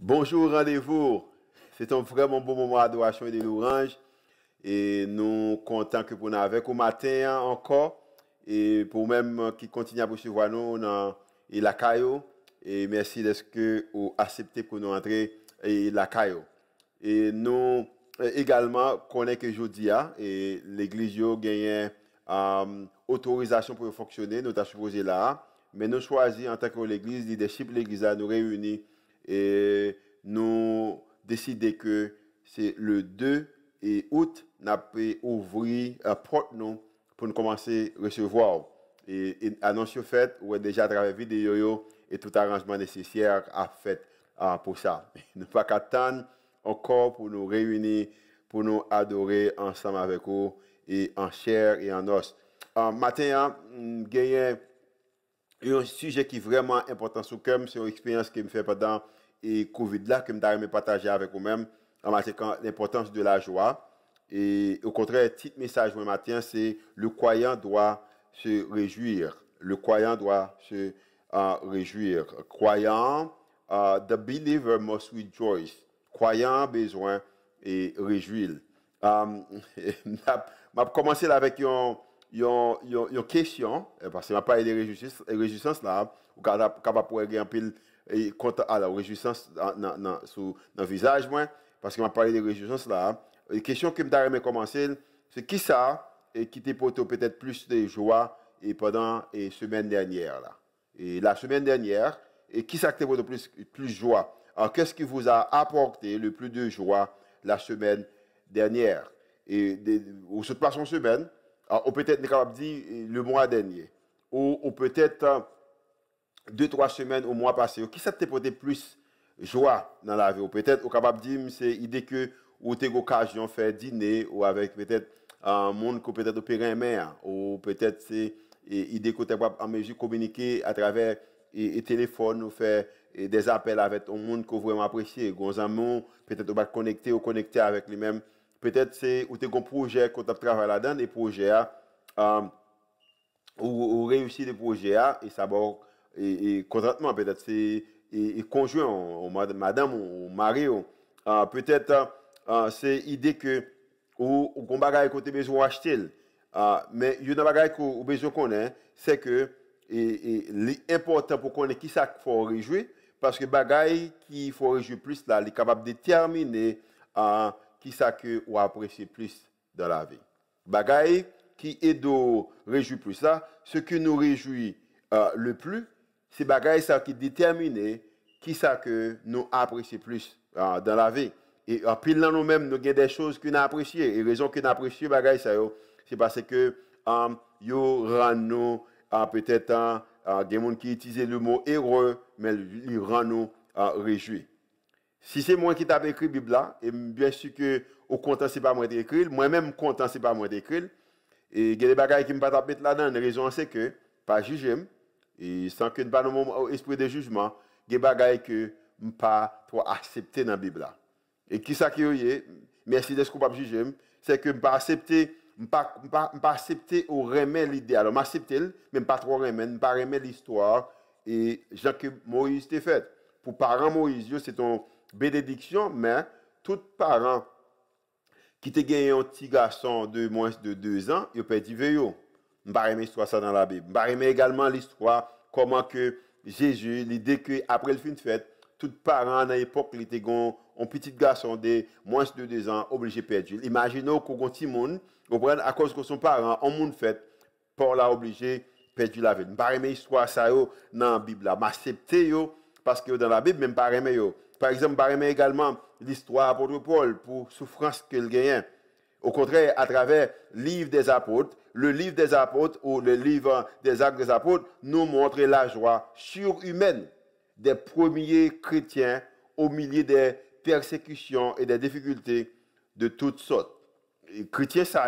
Bonjour, rendez-vous. C'est un vraiment bon moment d'adoration et de louange. Et nous comptons que vous avec au matin encore. Et pour même qui continue à vous suivre nous dans et la caillou. Et merci de ce que vous acceptez pour nous entrer et la caillou. Et nous également connaissons que jeudi et l'église a gagné autorisation pour fonctionner. Nous avons supposé là. Mais nous choisissons en tant que l'église, leadership l'église à nous réunir et nous décider que c'est le 2 août, nous avons ouvrir la porte nous pour nous commencer à recevoir. Et annonce fait, ou déjà à travers vidéo et tout arrangement nécessaire à fait pour ça. Nous ne pouvons pas attendre encore pour nous réunir, pour nous adorer ensemble avec vous et en chair et en os. Matin, gagné un sujet qui est vraiment important sur moi, c'est une expérience que je fais pendant le Covid là, que je me partager avec vous-même en matière l'importance de la joie. Et au contraire, le petit message de matin, c'est le croyant doit se réjouir. Le croyant doit se réjouir. Croyant, the believer must rejoice. Croyant besoin et réjouir. Je commencer avec une question, parce que je parle de réjouissance là, ou capable pour gagner un pile et compte à la réjouissance dans le visage, parce que je parle de réjouissance là. La question que je vais commencer, c'est qui ça et qui t'a porté peut-être plus de joie et pendant la semaine dernière là. Et la semaine dernière, et qui ça t'a porté plus de joie? Alors qu'est-ce qui vous a apporté le plus de joie la semaine dernière? Et ou cette passation semaine, ou peut-être capable de dire le mois dernier, ou peut-être 2-3 semaines au mois passé. Qui ça t'a porté plus joie dans la vie? Ou peut-être au capable de dire c'est l'idée que ou t'es occasion de faire dîner ou avec peut-être un monde qui peut-être opérer un main ou peut-être c'est l'idée que tu as en mesure de communiquer à travers et téléphone ou faire des appels avec un monde que vous vraiment appréciez. Gonzamo, peut-être va connecter ou connecter avec lui-même. Peut-être c'est ou tu as un projet que tu travailles là-dedans, des projets ou réussir des projets et ça va et contratement peut-être c'est et conjoint ou madame ou mari peut-être c'est l'idée que ou qu'on bagaille côté besoin acheter mais il y a un bagaille que ou besoin connaître c'est que l'important pour connaître qui ça faut réjouir parce que bagaille qui faut réjouir plus là il est capable de déterminer qui ça que ou apprécier plus dans la vie bagaille qui est de réjouir plus ça ce qui nous réjouit le plus c'est bagaille ça qui détermine qui ça que nous apprécions plus dans la vie et en pile dans nous-mêmes nous avons des choses que nous apprécions et raison que nous apprécions bagaille ça c'est parce que yo rend nous peut-être des gens qui utilisent le mot heureux mais ils rend nous réjouis. Si c'est moi qui t'ai écrit la Bible là, et bien sûr que au content c'est pas moi qui écrit, moi-même content c'est pas moi qui écrit, et il y a des bagages qui me pas mettre là-dedans, la raison c'est que pas juger et sans que pas dans mon esprit de jugement, il y a des bagages que me pas trop accepter dans la Bible là. Et qui ça qui est merci de ce qu'on pas juger, c'est que me pas accepter pas accepter ou remettre l'idée alors m'accepter mais pas trop remettre pas remettre l'histoire et Jean que Moïse t'a fait pour parents Moïse c'est ton bénédiction mais tout parent qui te gagné un petit garçon de moins de 2 ans il peut dire yo m'pa aimer histoire ça dans la Bible m'pa aimer également l'histoire comment que Jésus l'idée que après le fin de fête tout parent dans l'époque il était un petit garçon de moins de 2 ans obligé perdu. Imaginez qu'on petit monde, à cause que son parent en monde fait pour la obligé perdu la vie. Pas aimer histoire ça yo dans la Bible là, m'accepter yo parce que dans la Bible même pas aimer yo. Par exemple, pas aimer également l'histoire apôtre Paul pour souffrance qu'il gagne. Au contraire, à travers le livre des apôtres, le livre des apôtres ou le livre des actes des apôtres nous montre la joie surhumaine des premiers chrétiens au milieu des persécutions et des difficultés de toutes sortes. Les chrétiens, ça,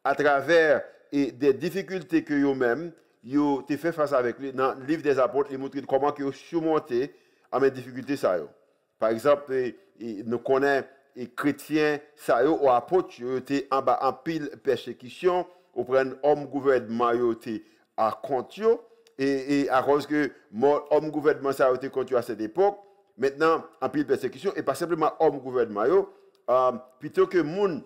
à travers des difficultés que eux-mêmes, ils ont fait face avec lui, dans le livre des apôtres, ils montrent comment ils ont surmonté les difficultés. Ça, par exemple, nous connaissons les chrétiens, ça, aux apôtres, ils étaient en pile persécution, auprès d'un homme gouvernement, ils étaient à compte. Et à cause que l'homme gouvernement ça a été contre à cette époque, maintenant en pile persécution et pas simplement homme gouvernement yo, plutôt que moun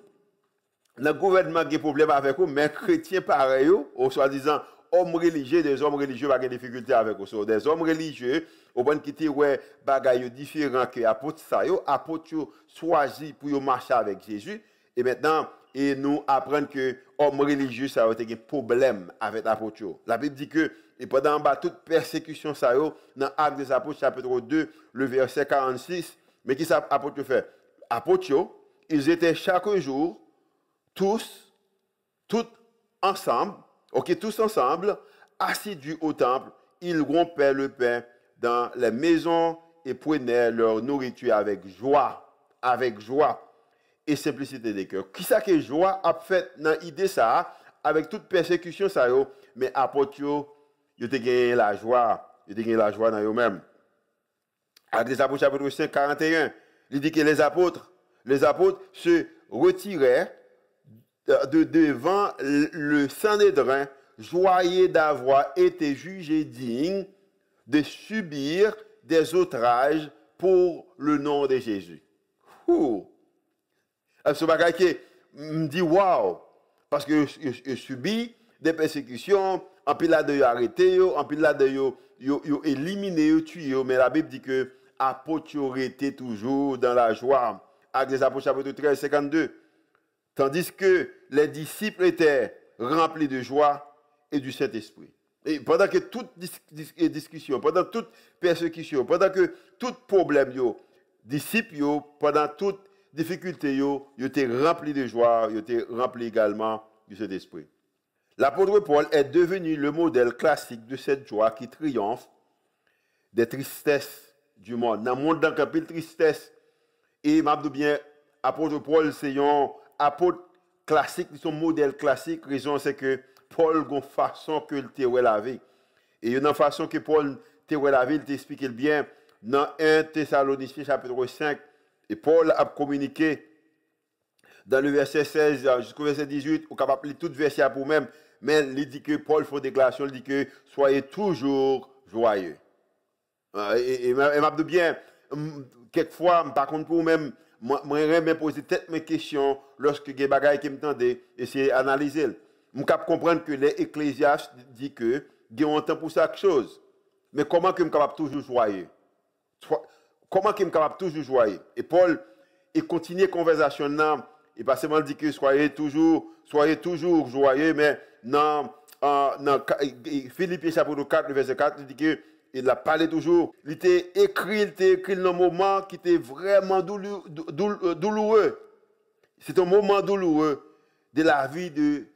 dans le gouvernement qui a problème avec eux, mais chrétiens pareil, ou soi-disant hommes religieux, des hommes religieux qui ont des difficultés avec eux. So, des hommes religieux, au point qui ouais bagaille différent que apôtre ça yo, apôtre choisi pour marcher avec Jésus et maintenant et nous apprendre que hommes religieux ça a été un problème avec apôtre. La Bible dit que et pendant bas toute persécution ça yo dans Actes des Apôtres chapitre 2 le verset 46, mais qui ça apôtre fait? Apôtres ils étaient chaque jour tous ensemble, tous ensemble, assidus au temple, ils rompaient le pain dans les maisons et prenaient leur nourriture avec joie et simplicité de cœur. Qui ça que joie a fait dans l'idée ça, avec toute persécution ça yo, mais apôtres yo te gagné la joie dans eux-mêmes. Actes des Apôtres chapitre 5 41, il dit que les apôtres se retiraient de devant le Sanhédrin, joyeux d'avoir été jugés dignes de subir des outrages pour le nom de Jésus. Ce bagage qui me dit waouh, parce que je subis des persécutions, en pile là de yo arrêté, en pile là de yo éliminé, yo tué, mais la Bible dit que apôtres étaient toujours dans la joie. Actes des Apôtres chapitre 13 52. Tandis que les disciples étaient remplis de joie et du Saint-Esprit. Et pendant que toute discussion, pendant toute persécution, pendant que tout problème, disciples, pendant toute difficulté, ils étaient remplis de joie, ils étaient remplis également du Saint-Esprit. L'apôtre Paul est devenu le modèle classique de cette joie qui triomphe des tristesses du monde. Dans le monde, dans le tristesse, et m'a dit bien, l'apôtre Paul, c'est un apôtre classique, son modèle classique. La raison, c'est que Paul a une façon que il a la vie. Et une façon que Paul a la vie, il t'explique bien dans 1 Thessaloniciens chapitre 5. Et Paul a communiqué dans le verset 16 jusqu'au verset 18, on est capable de lire tout le verset pour même, mais il dit que Paul fait une déclaration, il dit que soyez toujours joyeux. Et m'a dit bien, quelquefois, par contre, pour même, moi, je poser peut-être mes questions lorsque il y a des bagages qui me tendent, essayer d'analyser. Je peux comprendre que les Ecclésiastes disent que il y a un temps pour chaque chose. Mais comment que je suis capable toujours joyeux? Comment que je suis capable toujours joyeux? Et Paul, il continue la conversation, et pas seulement dit que soyez toujours joyeux, mais dans Philippiens chapitre 4, le verset 4, il dit que il a parlé toujours, il t'a écrit dans un moment qui était vraiment douloureux. C'est un moment douloureux de la vie de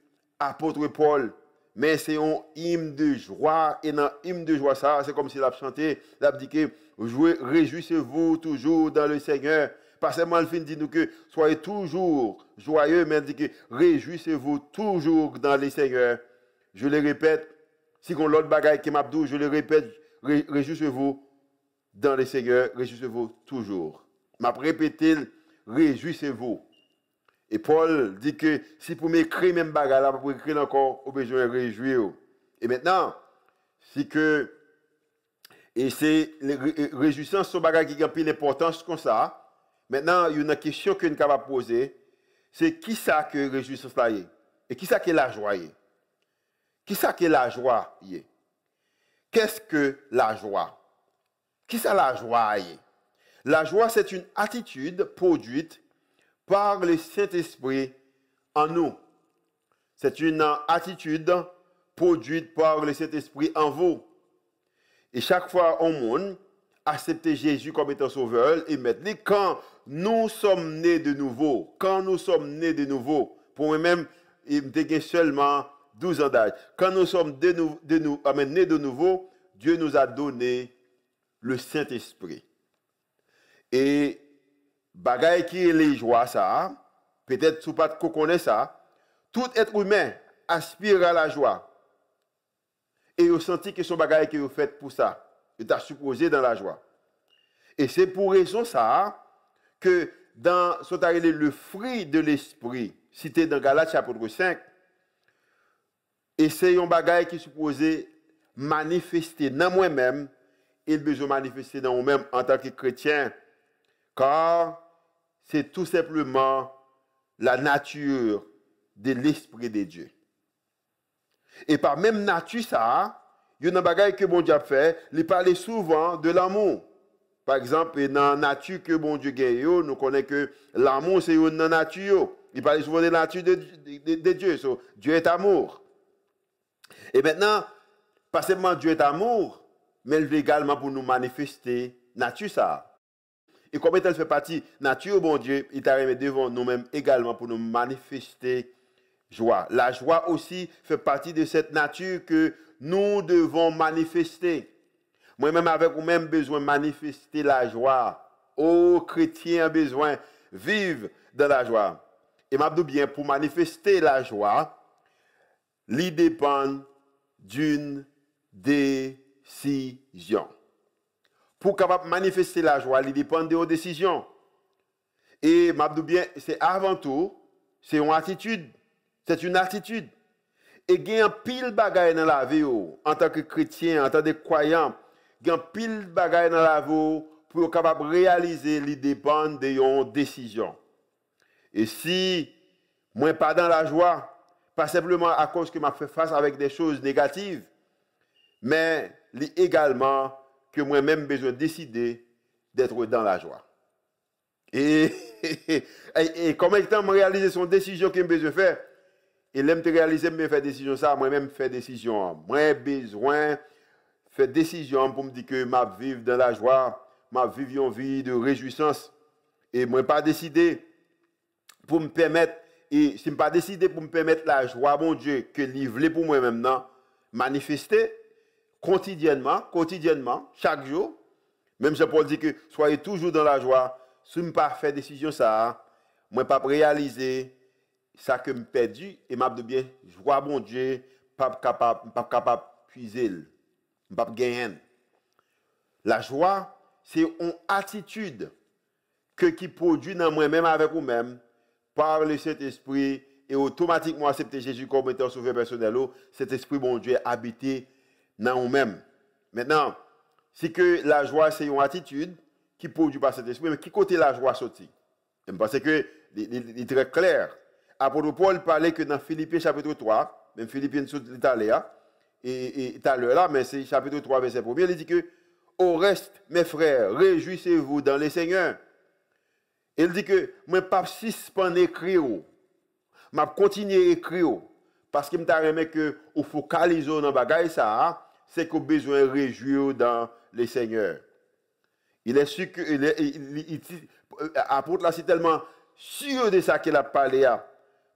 l'apôtre Paul. Mais c'est un hymne de joie. Et dans l'hymne de joie, ça, c'est comme s'il a chanté, il a dit que réjouissez-vous toujours dans le Seigneur. Pas seulement le fin dit nous que soyez toujours joyeux, mais il dit que réjouissez-vous toujours dans le Seigneur. Je le répète, si on l'autre bagaille qui m'a dit, je le répète, réjouissez-vous dans le Seigneur, réjouissez-vous toujours. M'a répété, réjouissez-vous. Et Paul dit que si pour m'écrire même bagaille là, pour écrire encore, au besoin de réjouir. Et maintenant, si que et c'est réjouissance sur bagaille qui a pris l'importance comme ça. Maintenant, il y a une question que nous pouvons poser, c'est qui ça que réjouissance là est? Et qui ça que la joie est? Qui ça que la joie est? Qu'est-ce que la joie? Qui ça la joie est? La joie, c'est une attitude produite par le Saint-Esprit en nous. C'est une attitude produite par le Saint-Esprit en vous. Et chaque fois au monde, accepter Jésus comme étant sauveur et maintenant, quand nous sommes nés de nouveau, pour moi-même, il me dit seulement 12 ans d'âge. Quand nous sommes nés de nouveau, Dieu nous a donné le Saint-Esprit. Et bagaille qui est les joies, ça, peut-être si vous ne connaissez pas ça, tout être humain aspire à la joie. Et vous sentez que son bagaille qui est fait pour ça. Il t'a supposé dans la joie. Et c'est pour raison ça que dans le fruit de l'esprit, cité dans Galates chapitre 5, et c'est un bagaille qui est supposé manifester dans moi-même il besoin manifester dans nous-mêmes en tant que chrétiens, car c'est tout simplement la nature de l'Esprit de Dieu. Et par même nature, ça, il y a un bagage que bon Dieu a fait, il parle souvent de l'amour. Par exemple, dans la nature que bon Dieu a, nous connaissons que l'amour, c'est une nature. Il parle souvent de la nature de Dieu. So, Dieu est amour. Et maintenant, pas seulement Dieu est amour, mais il veut également pour nous manifester nature ça. Et comme elle fait partie nature, bon Dieu, il t'a remis devant nous-mêmes également pour nous manifester joie. La joie aussi fait partie de cette nature que nous devons manifester. Moi-même, avec vous-même, besoin de manifester la joie. Ô chrétiens, besoin de vivre dans la joie. Et m'a dit bien, pour manifester la joie, il dépend d'une décision. Pour capable manifester la joie, il dépend de vos décisions. Et m'a dit bien, c'est avant tout, c'est une attitude. C'est une attitude. Et il y a un pile bagaille dans la vie, en tant que chrétien, en tant que croyant, il y a un pile bagaille dans la vie pour être capable de réaliser, il dépend de vos décisions. Et si moi pas dans la joie, pas simplement à cause que je fais face avec des choses négatives, mais également que moi-même besoin de décider d'être dans la joie. Et comment étant réaliser son décision que je besoin de faire, et l'aime te réaliser, me faire décision ça, moi-même faire décision. Moi besoin faire décision pour me dire que ma vivre dans la joie, ma vivre une vie de réjouissance. Et moi pas décider pour me permettre, et si je pas décidé pour me permettre la joie, mon Dieu, que livrer pour moi maintenant, manifester quotidiennement, chaque jour. Même Jean-Paul dit que soyez toujours dans la joie. Si je ne pas faire décision ça, moi pas réaliser ça que me perdu et m'a de bien joie mon Dieu, pas capable puiser, pas gagner. La joie, c'est une attitude qui produit dans moi-même avec vous-même par le Saint-Esprit et automatiquement accepter Jésus comme étant sauveur personnel. Cet esprit bon Dieu habité dans nous-mêmes. Maintenant, c'est que la joie c'est une attitude qui produit par cet esprit, mais qui côté la joie sorti? Parce que il est très clair. Apôtre Paul parlait que dans Philippiens chapitre 3, même Philippiens sous l'Italien, et tout à l'heure là, mais c'est chapitre 3, verset 1er, il dit que au reste, mes frères, réjouissez-vous dans le Seigneur. Il dit que moi pas suspendre écrire, m'a continuer écrire parce que m'ta remet que au focaliser dans bagaille ça, c'est qu'on besoin de réjouir dans le Seigneur. Il est sûr que apôtre là c'est tellement sûr de ça qu'il a parlé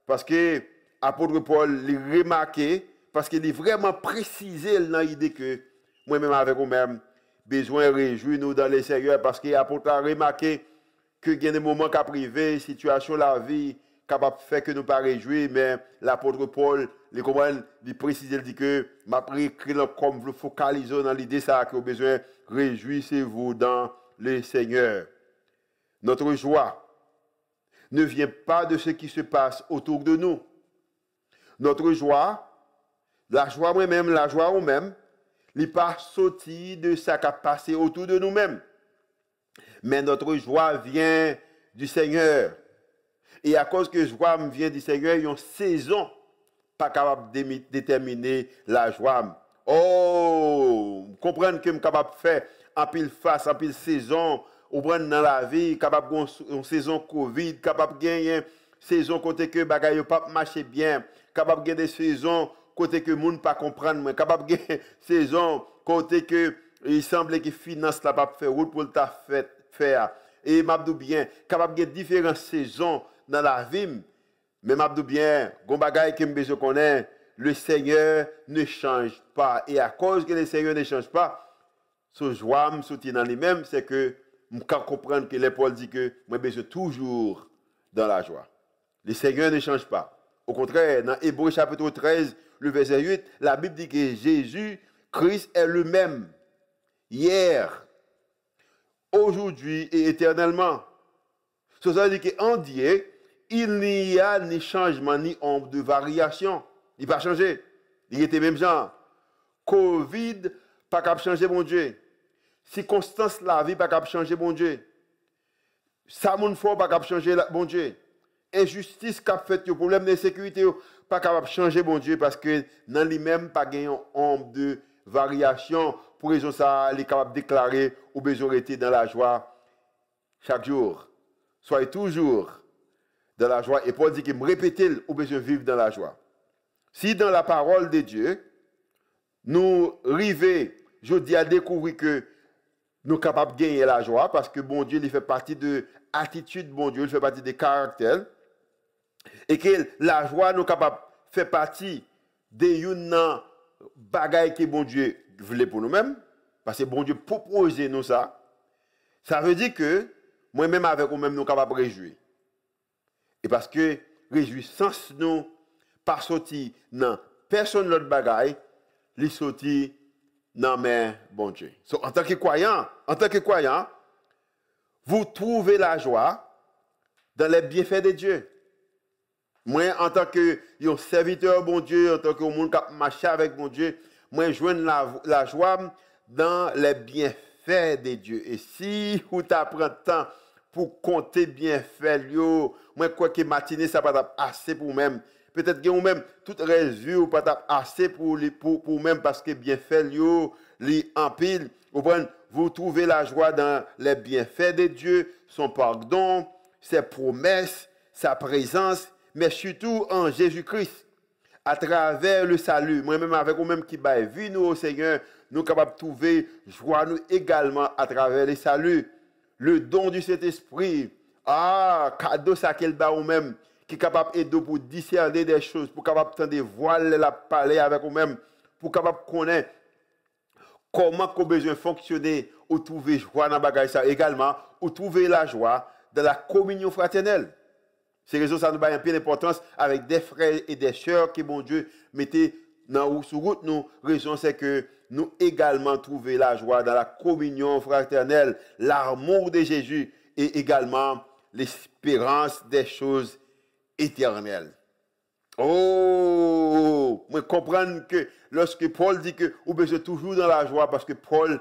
parce que apôtre Paul l'a remarqué parce qu'il est vraiment précisé dans l'idée que moi-même avec vous-même besoin de réjouir nous dans le Seigneur parce que apôtre a remarqué que il y a des moments qui privés, situation la vie capable de faire que nous pas réjouir, mais l'apôtre Paul, il précise, il dit que m'a pris comme vous focaliser dans l'idée ça que vous besoin réjouissez-vous dans le Seigneur. Notre joie ne vient pas de ce qui se passe autour de nous. Notre joie, la joie moi-même, la joie nous-mêmes, n'est pas sortie de ce qui a passé autour de nous-mêmes. Mais notre joie vient du Seigneur. Et à cause que joie vient du Seigneur, il y a une saison pas capable de déterminer la joie. Oh, comprendre que je suis capable de faire en pile face, en pile saison, ou prendre dans la vie, capable de une saison Covid, capable de gagner une saison côté que bagaille pas marcher bien, capable de gagner des saisons côté que monde pas comprendre, capable de gagner saison côté que il semble que finance la pas faire route pour le faire. Et m'abdou bien, capable de différentes saisons dans la vie. Mais m'abdou bien, gon bagay que me connaît, le Seigneur ne change pas. Et à cause que le Seigneur ne change pas, ce joie me soutient dans lui-même, c'est que je comprendre que les Paul dit que moi besoin toujours dans la joie. Le Seigneur ne change pas. Au contraire, dans Hébreux chapitre 13, le verset 8, la Bible dit que Jésus, Christ est le même hier, aujourd'hui et éternellement. Ça veut dire qu'en Dieu, il n'y a ni changement ni ombre de variation. Il va changer. Il était même genre. Covid, pas capable changer, mon Dieu. circonstance la vie pas capable changer bon Dieu. Ça moun fort pas capable changer bon Dieu. Injustice qu'a fait le problème d'insécurité pas capable changer bon Dieu parce que dans lui-même pas gagné ombre de variation pour raison ça il est capable de déclarer ou besoin rester dans la joie chaque jour. Soyez toujours dans la joie et Paul dit qu'il me répétait ou besoin vivre dans la joie. Si dans la parole de Dieu nous arrivons je dis à découvrir que nous sommes capables de gagner la joie parce que bon Dieu il fait partie de l'attitude bon Dieu, il fait partie des caractères et que la joie nous capable fait partie des une bagaille que bon Dieu voulait pour nous-mêmes parce que bon Dieu propose nous ça. Ça veut dire que moi-même avec vous-même nous capables de réjouir. Et parce que réjouissance nous pas sorti dans personne l'autre bagaille, li sorti dans mais bon Dieu. So, en tant que croyant, vous trouvez la joie dans les bienfaits de Dieu. Moi, en tant que serviteur bon Dieu, en tant que monde qui marche avec bon Dieu, moi, je joins la joie dans les bienfaits de Dieu. Et si vous t'apprend temps pour compter bienfaits, moi, quoi que matinée, ça va pas assez pour même. Peut-être que vous-même, toute résultat, pas assez pour même parce que bienfaits, li en pile. Vous trouvez la joie dans les bienfaits de Dieu, son pardon, ses promesses, sa présence, mais surtout en Jésus-Christ, à travers le salut. Moi-même, avec vous-même qui baille vie nous au Seigneur, nous sommes capables de trouver joie nous également à travers le salut. Le don du Saint-Esprit, cadeau ça qu'il bat vous-même, qui est capable d'aider pour discerner des choses, pour capable de voiler la parler avec vous-même, pour capable de connaître comment qu'on besoin fonctionner ou trouver joie dans bagage ça également ou trouver la joie dans la communion fraternelle. C'est raison ça nous a un peu d'importance avec des frères et des sœurs que bon Dieu mettait dans sous route nous. Raison c'est que nous également trouver la joie dans la communion fraternelle, l'amour de Jésus et également l'espérance des choses éternelles. Oh, moi comprendre que lorsque Paul dit que vous besoin toujours dans la joie parce que Paul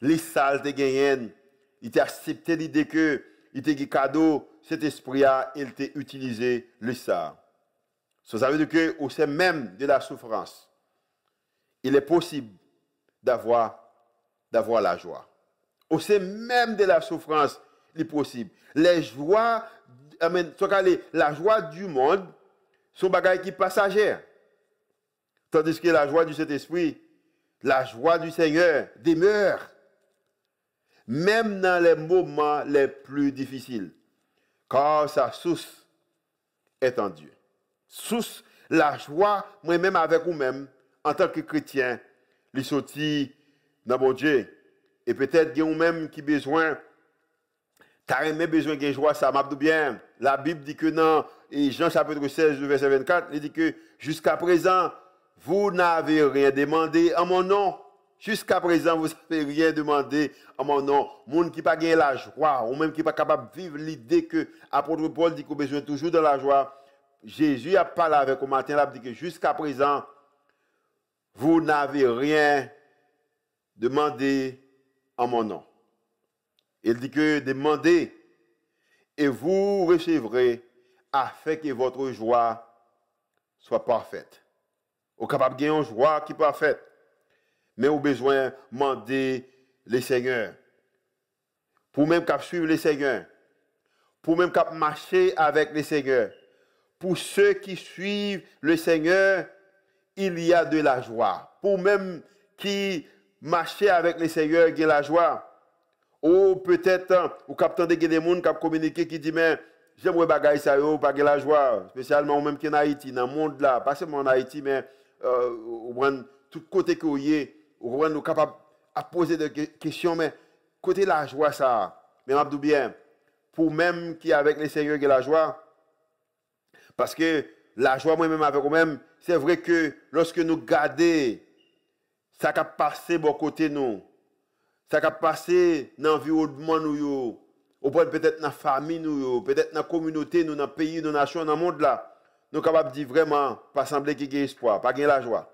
les salles de gagné, il a accepté l'idée que il était cadeau cet esprit a il t'a utilisé le ça. Ça veut dire que au sein même de la souffrance, il est possible d'avoir la joie. Au sein même de la souffrance, il est possible. Les joies, la joie du monde sont bagailles qui passagères. Tandis que la joie du Saint-Esprit, la joie du Seigneur demeure. Même dans les moments les plus difficiles. Car sa source est en Dieu. Source, la joie, moi-même avec vous-même, en tant que chrétien, les sortis dans mon Dieu. Et peut-être que vous-même qui besoin, t'as même besoin de joie, ça m'a dit bien. La Bible dit que dans Jean chapitre 16, verset 24, il dit que jusqu'à présent, vous n'avez rien demandé en mon nom. Jusqu'à présent, vous n'avez rien demandé en mon nom. Monde qui n'a pas gagné la joie, ou même qui n'est pas capable de vivre l'idée que l'apôtre Paul dit qu'on a besoin toujours de la joie. Jésus a parlé avec vous matin, il a dit que jusqu'à présent, vous n'avez rien demandé en mon nom. Il dit que demandez et vous recevrez afin que votre joie soit parfaite. Vous êtes capable de gagner une joie qui est parfaite. Mais vous avez besoin de demander le Seigneur. Pour même suivre le Seigneur. Pour même marcher avec le Seigneur. Pour ceux qui suivent le Seigneur, il y a de la joie. Pour même qui marcher avec le Seigneur, il y a de la joie. Ou peut-être, ou captant des gens qui communiquent qui disent, mais j'aimerais bagaille ça, pas de la joie. Spécialement, même qui en Haïti, dans le monde là, pas seulement en Haïti, mais tout côté que vous êtes, nous sommes capables de poser des questions, mais côté la joie, ça, mais je dis bien, pour même qui avec le Seigneur qui a la joie, parce que la joie, moi-même avec vous-même, c'est vrai que lorsque nous gardons, ça va passer bon côté nous, ça va passer dans l'environnement nous, ou peut-être dans la famille nous, peut-être dans la communauté nous, dans le pays, dans la nation, dans le monde là, nous sommes capables de dire vraiment, pas sembler qu'il y ait espoir, pas qu'il y ait la joie.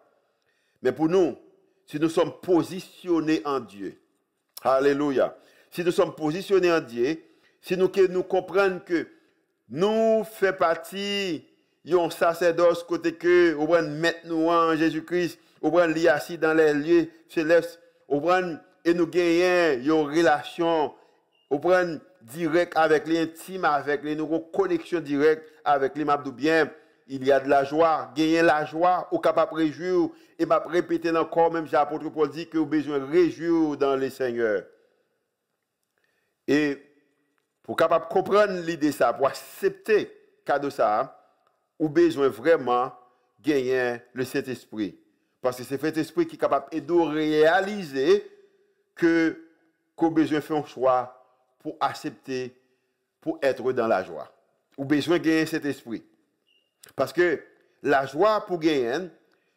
Mais pour nous, si nous sommes positionnés en Dieu, Alléluia. Si nous sommes positionnés en Dieu, si nous comprenons que nous faisons partie d'un sacerdoce côté que, au prend mettre nous en Jésus-Christ, au prend li assis dans les lieux célestes, au prend et nous gagnons une relation, au prend direct avec les intimes avec les, nous avons une connexion directe avec les mabdou bien. Il y a de la joie, gagner la joie, ou capable de réjouir, et m'a répéter encore, même j'ai l'apôtre Paul dit que vous avez besoin de réjouir dans le Seigneur. Et pour capable comprendre l'idée ça, pour accepter cadeau ça, vous avez besoin vraiment gagner le Saint-Esprit. Parce que c'est le Saint-Esprit qui est capable de réaliser que vous avez besoin de faire un choix pour accepter, pour être dans la joie. Vous avez besoin de gagner cet esprit. Parce que la joie pour gagner,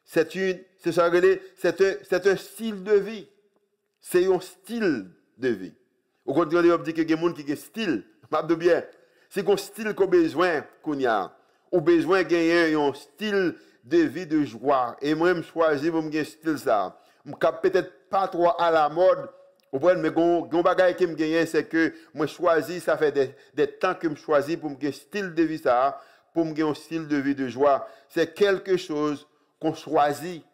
c'est un style de vie. C'est un style de vie. Au contraire, on dit que il y a des gens qui ont un style. Bien. C'est un style qu'on a besoin qu'on y a. On a besoin de gagner un style de vie de joie. Et moi, je choisis pour me un style ça. Je ne peut-être pas trop à la mode. Mais un bagage qui me gagne, c'est que moi choisis, ça fait des temps que je choisis pour me un style de vie ça. Pour me un style de vie de joie. C'est quelque chose qu'on choisit.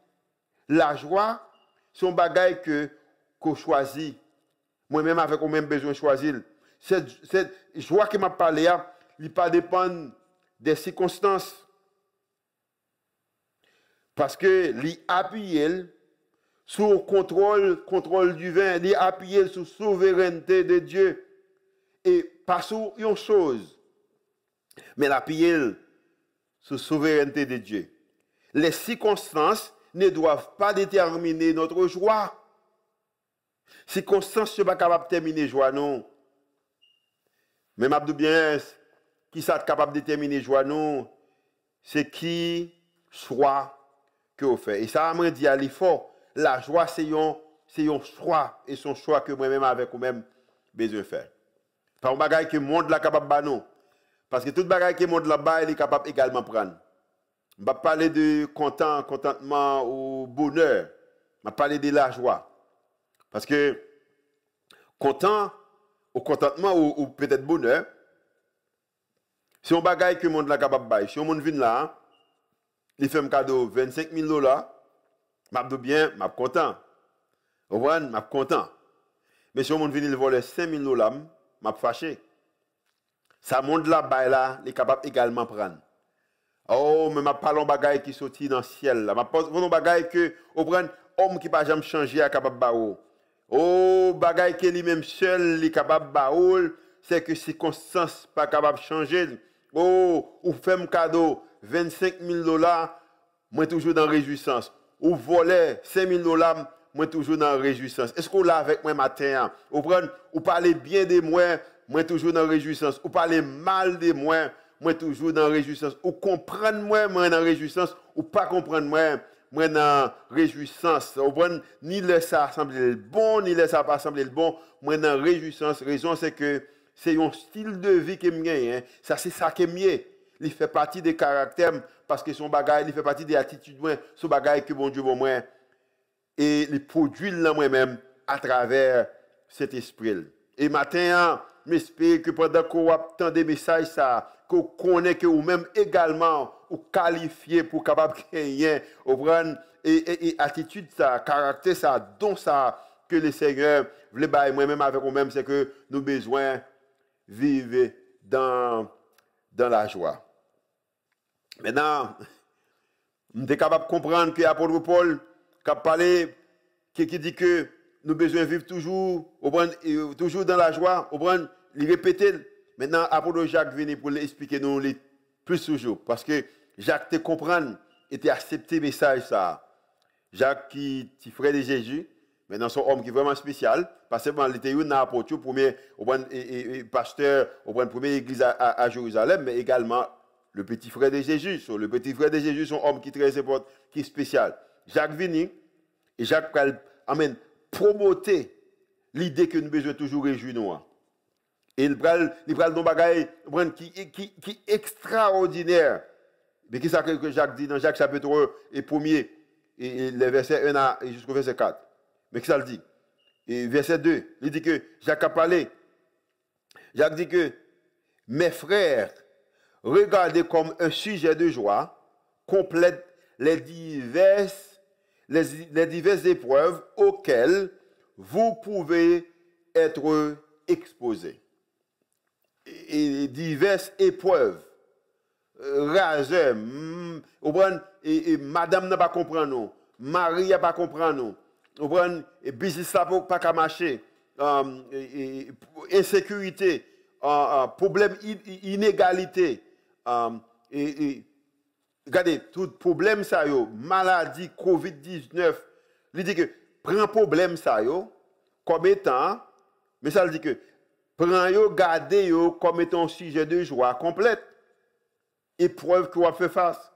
La joie, c'est un bagage qu'on choisit. Moi-même, avec moi-même besoin de choisir. Cette joie qui m'a parlé, il ne dépend pas des circonstances. Parce que l'appuie sur le contrôle divin, l'appuie sur la souveraineté de Dieu. Et pas sur une chose, mais l'appuie sur la souveraineté de Dieu. Les circonstances ne doivent pas déterminer notre joie. Circonstances ne sont pas capables de déterminer la joie, non. Mais Mabdou bien, qui sont capables de déterminer la joie, non, c'est qui choix que vous faites. Et ça m'a dit à l'effort, la joie, c'est un choix. Et son choix que moi-même, avec vous-même, besoin de faire. Pas un bagage que le monde est capable de faire, non. Parce que tout bagage que le monde là-bas, il est capable également de prendre. Je ne vais pas parler de contentement ou bonheur. Je vais parler de la joie. Parce que content, ou contentement, ou peut-être bonheur, c'est un bagage que le monde est capable de faire. Si on monde vient là, il fait un cadeau $25 000, je suis bien, je suis content. Je suis content. Mais si on monde vient voler $5 000, je suis fâché. Ça monde là-bas, il est capable également de prendre. Oh, mais je parle de bagage qui sorti dans le ciel. Je parle de bagage que homme qui ne peut jamais changer est capable de faire. Oh, bagage que lui-même seul est capable de faire, c'est que circonstances pas capable de changer. Oh, ou fait un cadeau $25 000, moi toujours dans la réjouissance. Ou voler $5 000, moi toujours dans la réjouissance. Est-ce qu'on l'a avec moi matin? Ou parlez bien de moi toujours dans la réjouissance. Ou parlez mal de moi toujours dans la réjouissance. Ou comprendre moi dans la réjouissance. Ou pas comprendre moi dans la réjouissance. Ni laisser ça sembler le bon, ni laisser ça pas sembler le bon. Moi dans la réjouissance. Raison c'est que c'est un style de vie que je ça c'est ça qui est mieux. Il fait partie des caractères parce que son bagage, il fait partie des attitudes moi, son bagage que bon Dieu bon moi et il produit là moi-même à travers cet esprit. Et matin, j'espère que pendant qu'on attend des messages ça, qu'on connaît que ou même également ou qualifié pour capable gagner, et attitude ça, caractère ça, don ça que le Seigneur veut bailler moi-même avec moi-même, c'est que nous besoin vivre dans la joie. Maintenant, nous sommes capables de comprendre que l'apôtre Paul qui a parlé, qui dit que nous avons besoin de vivre toujours dans la joie, il répétait. Maintenant, l'apôtre Jacques vient pour l'expliquer nous plus toujours. Parce que Jacques te comprend et te accepté le message. Ça. Jacques qui est frère de Jésus, maintenant son homme qui est vraiment spécial, parce que il était un apôtre, premier pasteur, première église à Jérusalem, mais également le petit frère de Jésus. Le petit frère de Jésus, son homme qui est très important, qui est spécial. Jacques vient et Jacques promoter l'idée que nous devons toujours réjouir nous. Et il parle d'un bagage qui est extraordinaire. Mais qui est ça que Jacques dit dans Jacques chapitre 1 et 1er, et les versets 1 jusqu'au verset 4. Mais qui ça le dit? Et verset 2, il dit que Jacques a parlé. Jacques dit que mes frères, regardez comme un sujet de joie, complète les diverses épreuves auxquelles vous pouvez être exposés. Et diverses épreuves, rageur, et madame n'a pas compris nous, Marie n'a pas compris nous, et business n'a pas qu'à marcher, insécurité, problème, inégalité, regardez, tout problème ça yo, maladie, COVID-19, il dit que prend problème ça yo, comme étant, mais ça dit que prend yo, gardez yo comme étant un sujet de joie complète. Épreuve qu'on a fait face.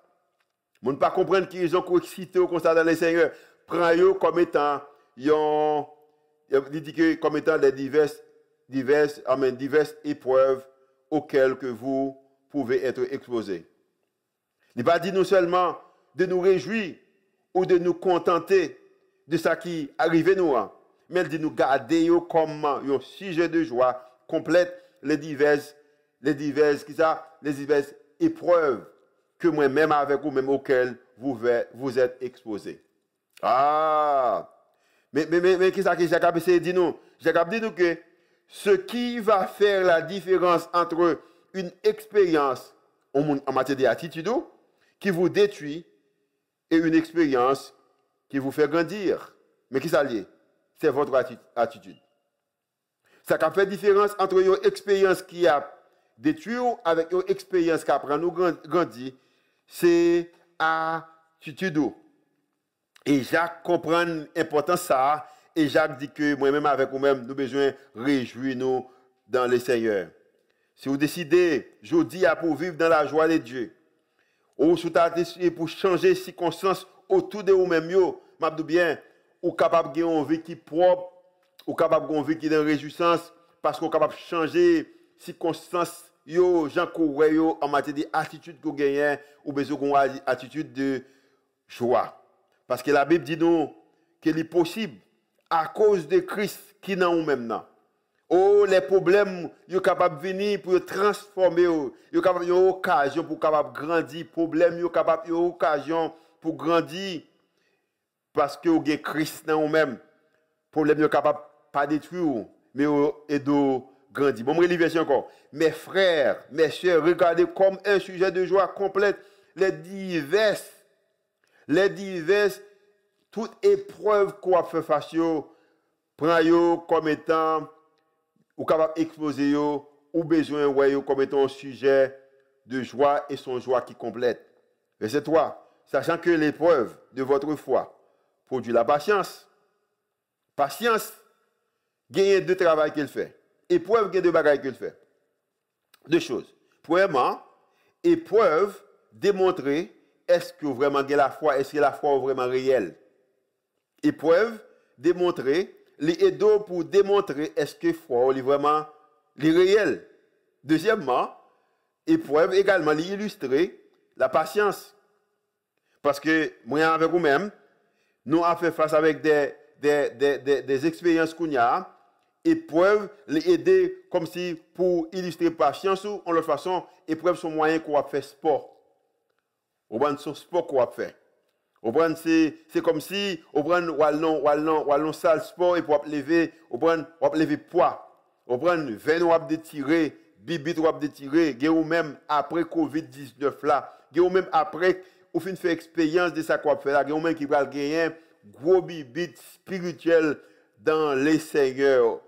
On ne pas comprendre qu'ils ont excité au constat dans les Seigneurs. Prend yo comme étant, il dit que comme étant les diverses épreuves auxquelles que vous pouvez être exposés. Il va dire non seulement de nous réjouir ou de nous contenter de ce qui arrive nous, mais il dit nous garder comme un sujet de joie complète les diverses épreuves que moi-même avec vous, même auxquelles vous êtes exposés. Ah! Mais qu'est-ce que Jacob dit nous? Jacob dit nous que ce qui va faire la différence entre une expérience en matière d'attitude qui vous détruit et une expérience qui vous fait grandir. Mais qui ça lié? C'est votre attitude. Ça qui fait la différence entre une expérience qui a détruit avec une expérience qui apprend nous grandir, c'est l'attitude. Et Jacques comprend l'importance de ça. Et Jacques dit que moi-même avec vous-même, nous avons besoin de réjouir nous dans le Seigneur. Si vous décidez, jeudi, pour vivre dans la joie de Dieu, ou si vous avez décidé pour changer les circonstances autour de vous-même, je dis bien, vous êtes capable de une vie qui est propre, vous êtes capable de une vie qui est dans la réjouissance, parce que vous êtes capable de changer les circonstances, gens qui en matière d'attitude que vous gagnez, ou besoin d'une attitude de joie. Parce que la Bible dit nous qu'il est possible, à cause de Christ qui est dans nous-mêmes. Oh, les problèmes, ils sont capables de venir pour transformer, ils sont capables une occasion pour capable grandir, les problèmes, ils sont capables une occasion pour grandir, parce que vous avez Christ dans vous-mêmes. Les problèmes, ils sont capables pas détruire, mais de grandir. Bon, je vais lire encore. Mes frères, mes soeurs, regardez comme un sujet de joie complète les diverses, toute épreuve qu'on a fait face, prend comme étant, ou capable d'exposer, ou besoin comme étant un sujet de joie et son joie qui complète. Verset 3. Sachant que l'épreuve de votre foi produit la patience. Patience, gagne de travail qu'il fait. Épreuve, gagne de bagaille qu'il fait. Deux choses. Premièrement, épreuve, démontrer est-ce que vraiment avez la foi, est-ce que la foi est vraiment réelle. Épreuve, démontrer, les aider pour démontrer est-ce que la foi est vraiment réelle. Deuxièmement, épreuve également illustrer la patience. Parce que moi avec vous-même, nous avons fait face avec des expériences qu'on a, épreuve, les aider comme si pour illustrer patience ou en l'autre façon, épreuve sont moyens qu'on a fait sport. Au prend son sport qu'on a fait. Au prend c'est comme si au prend wallon salle sport et pour lever, au prend lever poids. Au prend 20 ou de tirer, bibit ou de tirer, ou même après COVID-19 là, ou même après ou fin fait expérience de ça qu'on a fait là, ou même qui va gagner gros bibit spirituel dans les seigneurs.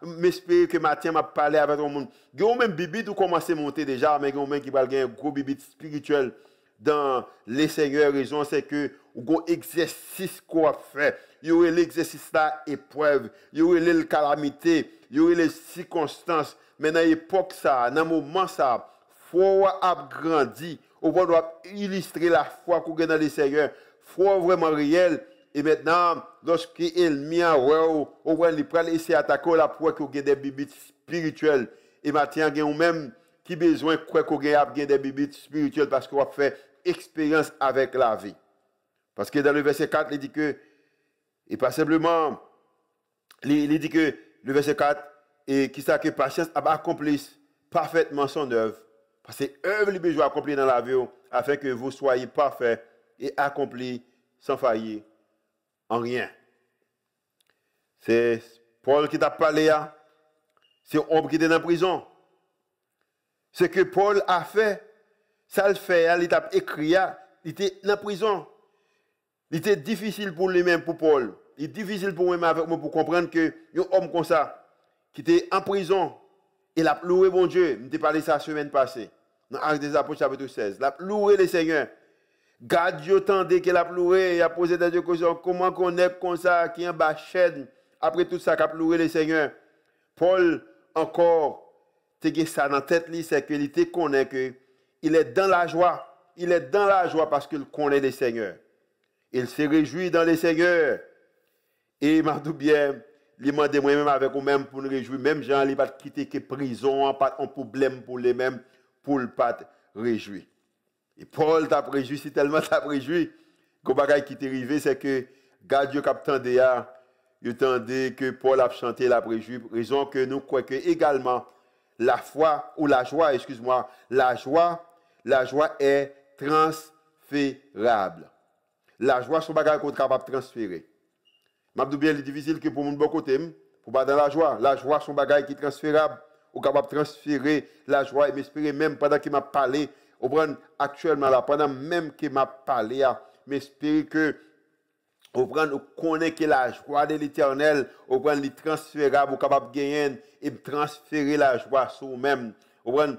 M'espère que matin m'a parlé avec tout le monde. Ou même bibit ou commencer à monter déjà, mais ou même qui va gagner gros bibit spirituel dans les seigneurs. Raison c'est que ou exercice qu'on a fait, il y aurait l'exercice là épreuve, il y aurait les calamités, il y aurait les circonstances. Mais dans l'époque ça, dans le moment ça, foi a grandi, on doit illustrer la foi qu'on a dans les seigneurs, foi vraiment réelle. Et maintenant, lorsque l'ennemi a on va essayer d'attaquer la foi qu'on a des bibites spirituelles. Et maintenant, on même qui besoin qu'on a des bibites spirituelles parce qu'on a fait expérience avec la vie. Parce que dans le verset 4, il dit que, et pas simplement il dit que le verset 4, et qui ça que patience accomplisse parfaitement son œuvre. Parce que œuvre les besoin accomplir dans la vie afin que vous soyez parfaits et accomplis sans faillir en rien. C'est Paul qui t'a parlé là. C'est homme qui était en prison. Ce que Paul a fait, ça le fait, il a écrit, il était en prison. Il était difficile pour lui-même, pour Paul. Il est difficile pour moi avec moi pour comprendre que un homme comme ça, qui était en prison, il a loué mon Dieu. Je t'ai parlé ça la semaine passée, dans Actes des Apôtres, chapitre 16. Il a loué le Seigneur. God Dieu tendait qu'il a loué, il a posé des questions. Comment connaître comme ça, qui est en bas chaîne, après tout ça, qu'il a loué le Seigneur. Paul, encore, tu ça dans la tête, c'est qu'il te connaît que il est dans la joie. Il est dans la joie parce qu'il connaît le Seigneur. Il se réjouit dans le Seigneur. Et m'a dit bien, il m'a demandé moi-même avec vous-même pour nous réjouir. Même Jean, il va quitter que prison, pas un problème pour les mêmes, pour ne pas réjouir. Et Paul t'a réjoui, si tellement t'a réjoui, que le qui t'est arrivé, c'est que Dieu qui a attendu, il attendait que Paul a chanté la réjoui. Raison que nous croyons que également la foi, ou la joie, excuse-moi, la joie est transférable. La joie, c'est un bagage qu'on est capable de transférer. Je dis bien, c'est difficile que pour mon bon côté, pour pas dans la joie. La joie, c'est un bagage qui est transférable. On est capable de transférer la joie et m'espérer même pendant qu'il m'a parlé, actuellement là, pendant même qu'il m'a parlé, m'espérer que on connaît que la joie de l'Éternel, on prend les transférables, on est capable de gagner et transférer la joie sur vous-même. On prend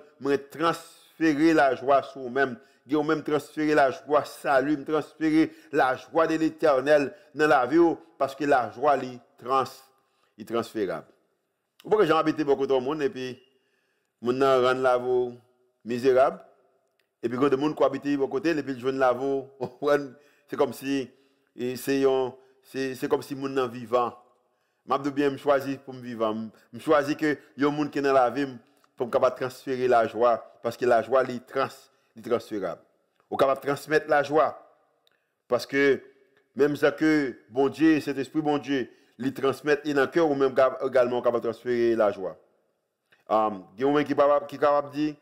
transférer la joie sur vous-même. On même transférer la joie salut, transférer la joie de l'Éternel dans la vie parce que la joie est transférable. Pourquoi j'ai habité beaucoup de monde et puis mon rend la vie misérable et puis quand le monde qui habite de côté et puis le jeune la vie c'est comme si c'est comme si mon nan vivant. M'a bien me choisir pour me vivre, me choisir que yo monde qui dans la vie pour capable transférer la joie parce que la joie est transférable. On est capable de transmettre la joie. Parce que même ça que bon Dieu, cet esprit bon Dieu, il transmet dans le cœur ou même également capable de transférer la joie. Il y a un qui est capable de dire,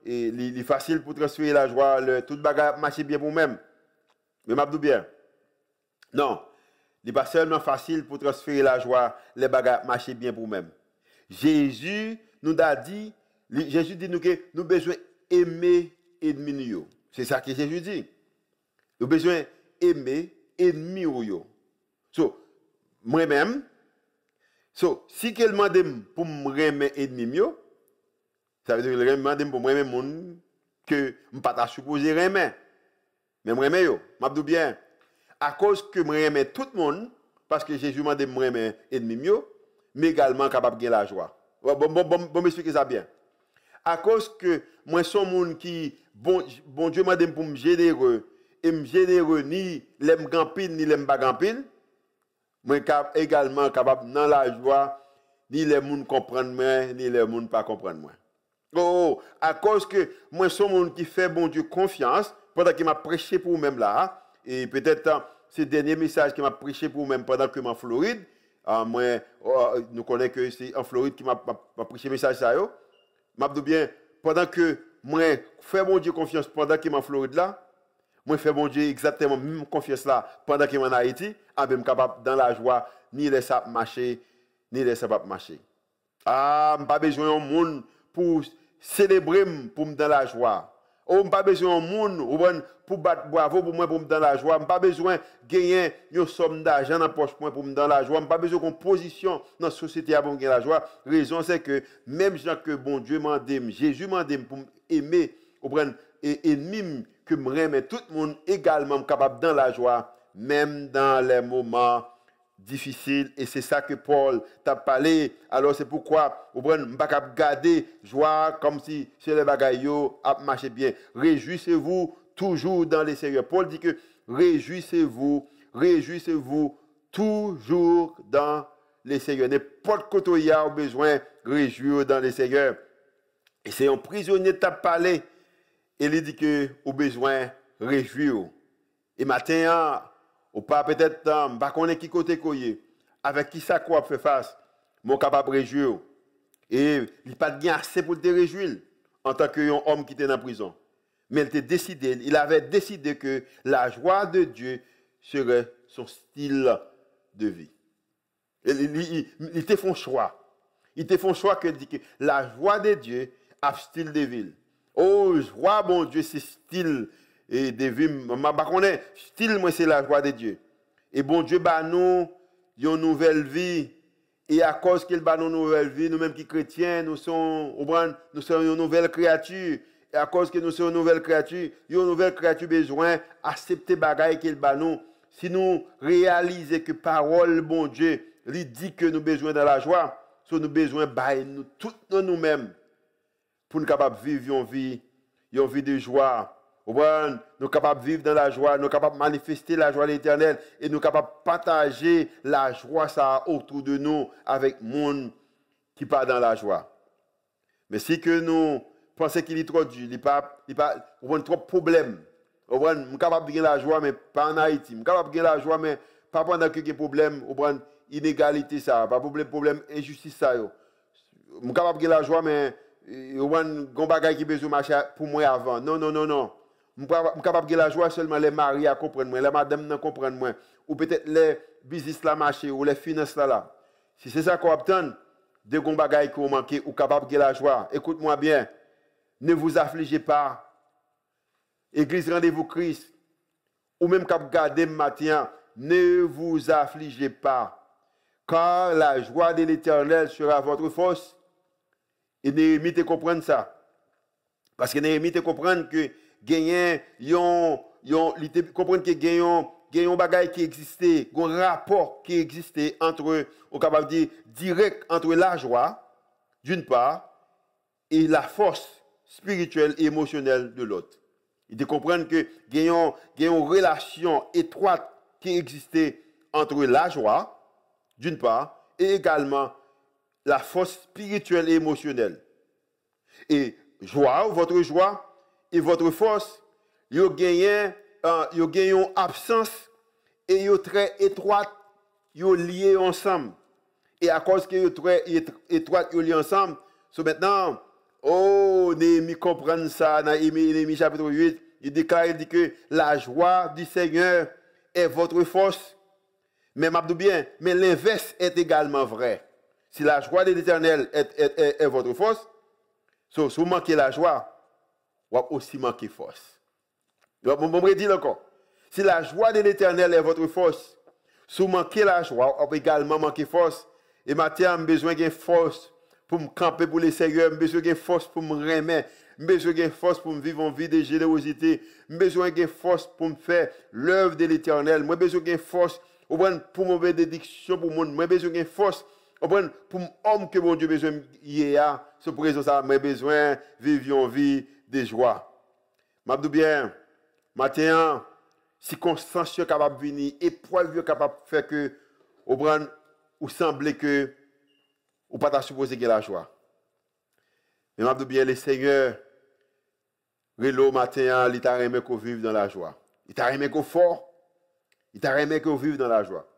il est facile pour transférer la joie, tout le bagage marche bien pour même. Mais je dis bien. Non, il n'est pas seulement facile pour transférer la joie, les bagages marchent bien pour même. Jésus nous a dit, Jésus dit nous que nous avons besoin d'aimer ennemis. C'est ça que Jésus dit. Nous avons besoin d'aimer ennemis. So, moi-même, si quelqu'un demande pour me aimer ennemis, ça veut dire que quelqu'un demande pour moi aimer que je ne suis pas supposé aimer. Mais moi aimer yo, m'a dit bien. À cause que moi aimer tout le monde, parce que Jésus m'a dit moi aimer ennemis, mais également capable de gagner la joie. Bon m'expliquer ça bien. À cause que moi suis un monde qui bon Dieu m'a dit pour me généreux et me généreux ni l'aime gampine ni l'aime pas gampine, moi également capable dans la joie ni les monde comprendre moi ni les monde pas comprendre moi. Oh, à cause que moi suis un monde qui fait bon Dieu confiance pendant qu'il m'a prêché pour vous-même là et peut-être ce dernier message qu'il m'a prêché pour vous-même pendant que je suis en Floride, nous connaissons que c'est en Floride qui m'a prêché message ça yo. M'a dit bien pendant que moi fais mon Dieu confiance pendant qu'il m'a en Floride là, moi fais mon Dieu exactement même confiance là pendant qu'il m'a en Haïti, même capable dans la joie ni les sap marcher ni les sap marcher. Pas besoin de monde pour célébrer pour me dans la joie. Pas besoin de monde pour battre bravo pour moi pour me dans la joie. Pas besoin de gagner une somme d'argent dans la poche pour me dans la joie. Pas besoin de position dans la société pour gagner la joie. La raison c'est que même gens que bon Dieu m'a dit, Jésus m'a dit pour aimer, et ennemi que me remet tout le monde également capable dans la joie, même dans les moments difficile et c'est ça que Paul t'a parlé. Alors c'est pourquoi on ne pas garder joie comme si c'est les bagailles a marché bien. Réjouissez-vous toujours dans les Seigneurs. Paul dit que réjouissez-vous toujours dans les Seigneurs. N'importe quoi il y a besoin réjouir dans les Seigneurs. Et c'est un prisonnier t'a parlé et il dit que au besoin réjouir. Et matin ou pas peut-être pas connaître qui côté koye. avec qui ça qu'on fait face, mon capable de réjouir. Et il n'a pas de assez pour te réjouir en tant qu'un homme qui était dans la prison. Mais il avait décidé que la joie de Dieu serait son style de vie. Il te font choix. Il te font choix que dit que la joie de Dieu a style de vie. Oh, joie, bon Dieu, c'est style de vie. Je connais, style, moi, c'est la joie de Dieu. Et bon Dieu, bah, nous, une nouvelle vie. Et à cause qu'il bat nos nouvelles vies, nous-mêmes qui chrétiens, nous sommes une nouvelle créature. Et à cause que nous sommes une nouvelle créature besoin d'accepter les bagailles qu'il bat nous. Si nous réalisons que parole, bon Dieu, lui dit que nous avons besoin de la joie, nous avons besoin de nous, tout nous-mêmes, pour nous capables de vivre une vie de joie. Nous sommes capables de vivre dans la joie, nous sommes capables de manifester la joie de l'Éternel et nous sommes capables de partager la joie ça autour de nous avec le monde qui n'est pas dans la joie. Mais si que nous pensons qu'il est trop dur, il n'y a trop de problèmes. Nous sommes capables de gagner la joie, mais pas en Haïti. Nous sommes capables de gagner la joie, mais pas pendant qu'il y a des problèmes, inégalité, ça, pas problème, injustice. Nous sommes capables de gagner la joie, mais nous avons des choses qui besoin de marcher pour moi avant. Non. Je suis capable de gagner la joie seulement les maris à comprendre moi, les madames à comprendre moi, ou peut-être les business là marché, ou les finances là. Si c'est ça qu'on obtient, de gros bagailles qui ont manqué, ou capable de gagner la joie. Écoute-moi bien, ne vous affligez pas. Église Rendez-vous Christ, ou même cap garder matin, ne vous affligez pas, car la joie de l'Éternel sera votre force. Et Néhémie te comprendre ça. Parce que Néhémie te comprendre que gagner comprendre que gagner un bagage qui existait, un rapport qui existait entre, on capable de dire direct entre la joie d'une part et la force spirituelle et émotionnelle de l'autre. Il te comprendre que gagner une relation étroite qui existait entre la joie d'une part et également la force spirituelle et émotionnelle. Et votre joie et votre force, vous gagnez une absence et vous très étroite, vous liés ensemble. Et à cause que vous très étroite, vous liés ensemble, maintenant, Néhémie comprend ça, dans Néhémie chapitre 8, il dit que la joie du Seigneur est votre force. Mais mais l'inverse est également vrai. Si la joie de l'Éternel est votre force, si vous manquez la joie, vous aussi manquer force. Je vais dire encore. Si la joie de l'Éternel est votre force, si vous manquez la joie, vous également manquer force. Et maintenant, j'ai besoin de force pour me camper pour les Seigneurs, j'ai besoin de force pour me remettre, j'ai besoin de force pour me vivre en vie de générosité, j'ai besoin de force pour me faire l'œuvre de l'Éternel, j'ai besoin de force pour me faire des bénédictions pour le monde, j'ai besoin de force pour l'homme que mon Dieu a besoin hier, ce présent ça, j'ai besoin de vivre une vie de joie. Je dis bien, maintenant, circonstances sont capables de venir, épreuves capables de faire que, ou semble que, ou pas supposé qu'il y ait la joie. Mais je dis bien, le Seigneur, le matin, il t'a aimé qu'on vive dans la joie. Il t'a aimé qu'on fort, il t'a aimé qu'on vive dans la joie.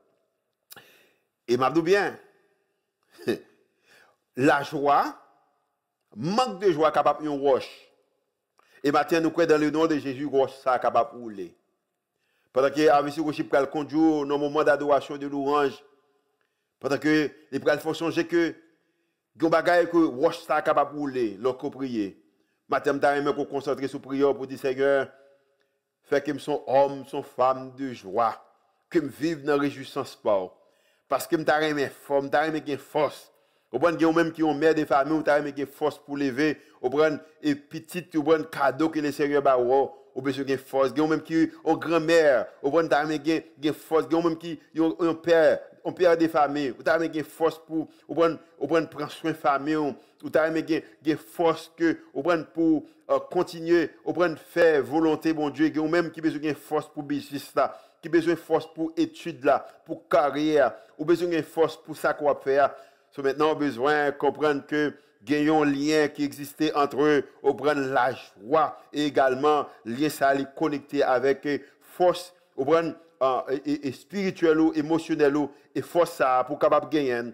Et je dis bien, la joie, manque de joie capable de roche. Et maintenant, nous croyons dans le nom de Jésus, roche ça capable de rouler. Pendant que avec ce rocher pral conduire dans moment d'adoration de louange, pendant que les pral font changer que gon bagaille que roche ça capable de rouler, lorsqu'on prie. Maintenant, t'as aimé qu'on concentrer sur prière pour dire Seigneur, fais que me son homme, son femme de joie, que me vive dans réjouissance pas. Parce que m'ta aimé forme, t'as aimé gain force. Au bon gen même qui ont mère de famille, ou t'as aimé gain force pour lever, au bon et petite ou bon cadeau que le Seigneur ba ou besoin gain force, gen même qui ont grand-mère, au bon t'as aimé gain force, gen même qui ont père de famille, ou t'as aimé gain force pour au bon prendre soin famille, ou t'as aimé gain force que au bon pour continuer, au bon faire volonté bon Dieu, gen même qui besoin gain force pour business là, qui besoin force pour études là, pour carrière, ou besoin gain force pour ça qu'on va faire. So maintenant, on a besoin de comprendre que il y a un lien qui existait entre eux, au prendre la joie et également lien ça connecté avec force, au prendre et spirituel ou émotionnel ou et force ça pour capable gagner.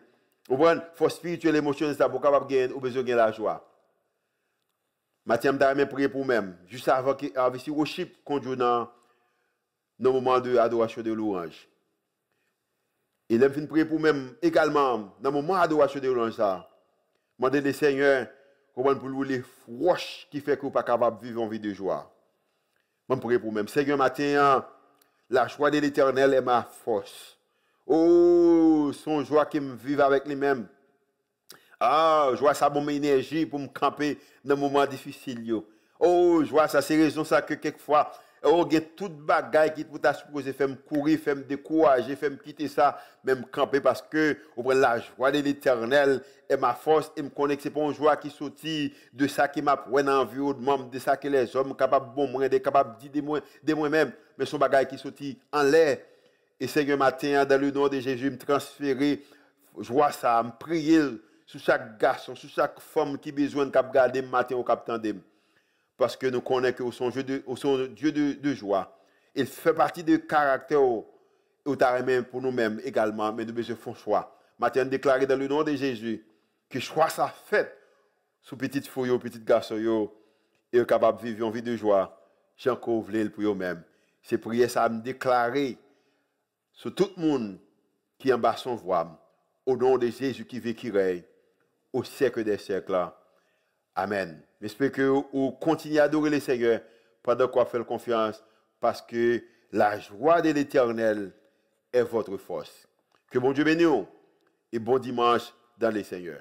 Vous comprenez? Force spirituelle émotionnelle ça pour capable gagner ou besoin de la joie. Mathieu m'a même prier pour même juste avant que avec si worship conduit dans le moment de adoration de louange. Et là fin prier pour même également dans le moment d'adoration de louange ça. Demander le Seigneur pour les roches qui fait qu'on pas capable de vivre en vie de joie. Je prie pour même. Seigneur, matin, la joie de l'Éternel est ma force. Oh, son joie qui me vive avec lui-même. Ah, joie ça bonne énergie pour me camper dans les moments difficiles. Oh, joie ça, c'est raison ça que quelquefois, oh, il y a toute bagaille qui peut supposé faire me courir, faire me décourager, faire me quitter ça, même camper parce que la joie de l'Éternel est ma force et me connaît que c'est pas une joie qui sortit de ça qui m'a pris dans l'environnement, de ça que les hommes capables bon moi, capables de dire de moi-même, mais son bagaille qui sortit en l'air. Et Seigneur matin, dans le nom de Jésus, me transférer joie ça, me prier sur chaque garçon, sur chaque femme qui a besoin de garder le matin au capitaine de parce que nous connaissons que son Dieu de joie. Il fait partie du caractère pour nous-mêmes également, mais nous devons faire choix. Maintenant, déclarer dans le nom de Jésus que choix ça fait sous petite fille, petit garçon, et capable de vivre une vie de joie. Jean Couvlil pour eux-mêmes. C'est prier ça me déclarer sur tout le monde qui en bas son voix, au nom de Jésus qui vit, qui règne, au siècle des siècles. Amen. J'espère que vous continuez à adorer le Seigneur pendant qu'on fait confiance parce que la joie de l'Éternel est votre force. Que bon Dieu bénisse et bon dimanche dans le Seigneur.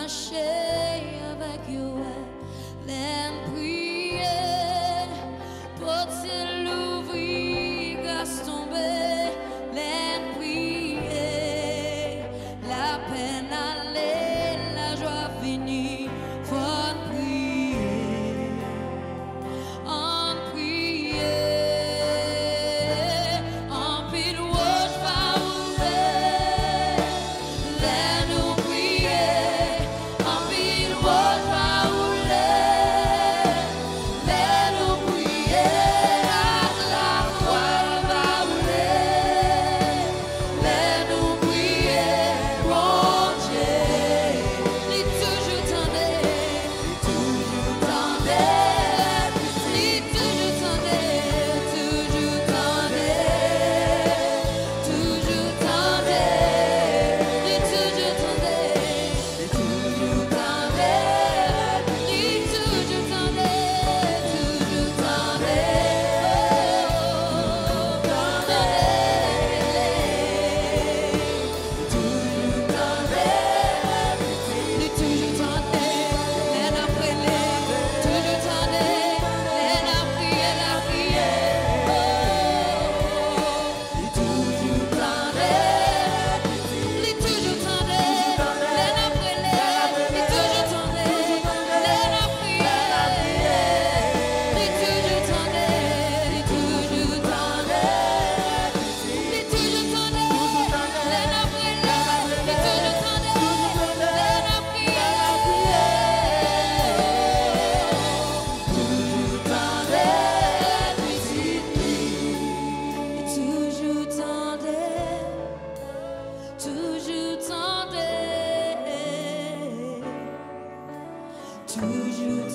marcher avec yo, l'aime prier, porter l'ouvrir, grâce tomber, l'aime prier, la peine aller, la joie finir, faut prier, en prier, en pile rouge pas ouvert, l'aime nous prier, en pile rouge pas ouvert, l'aime nous prier, la foi va ouvrir, l'aime nous prier, bon Dieu, il toujours tendait, toujours tendait, il toujours tendait, toujours tendait, toujours tendait, il toujours tendait, toujours tendait, il toujours tendait, toujours toujours